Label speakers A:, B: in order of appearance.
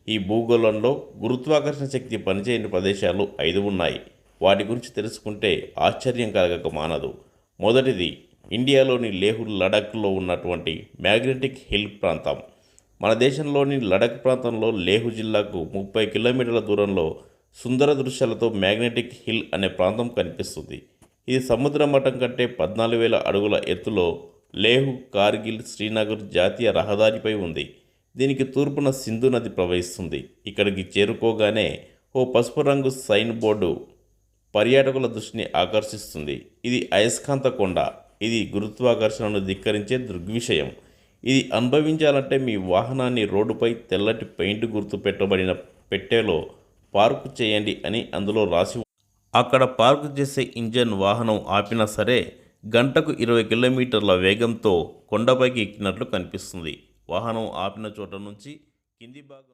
A: ఈ భూగోళంలో గురుత్వాకర్షణ శక్తి పనిచేయని ప్రదేశాలు 5 ఉన్నాయి. వాటి గురించి తెలుసుకుంటే ఆశ్చర్యం కలగక మానదు. మొదటిది ఇండియాలోని లేహ్ లడఖ్లో ఉన్నటువంటి మ్యాగ్నెటిక్ హిల్ ప్రాంతం. మన దేశంలోని లడఖ్ ప్రాంతంలో లేహ్ జిల్లాకు 30 కిలోమీటర్ల దూరంలో సుందర దృశ్యాలతో మ్యాగ్నెటిక్ హిల్ అనే ప్రాంతం కనిపిస్తుంది. ఇది సముద్ర మట్టం కంటే 14,000 అడుగుల ఎత్తులో లేహ్, కార్గిల్, శ్రీనగర్ జాతీయ రహదారిపై ఉంది. దీనికి తూర్పున సింధు నది ప్రవహిస్తుంది. ఇక్కడికి చేరుకోగానే ఓ పసుపు రంగు సైన్ బోర్డు పర్యాటకుల దృష్టిని ఆకర్షిస్తుంది. ఇది అయస్కాంత కొండ. ఇది గురుత్వాకర్షణను ధిక్కరించే దృగ్విషయం. ఇది అనుభవించాలంటే మీ వాహనాన్ని రోడ్డుపై తెల్లటి పెయింట్ గుర్తు పెట్టబడిన పెట్టెలో పార్కు చేయండి అని అందులో రాసి. అక్కడ పార్కు చేసే ఇంజన్ వాహనం ఆపినా సరే గంటకు 20 కిలోమీటర్ల వేగంతో కొండపైకి ఎక్కినట్లు కనిపిస్తుంది. వాహనం ఆపిన చోట నుంచి కింది భాగం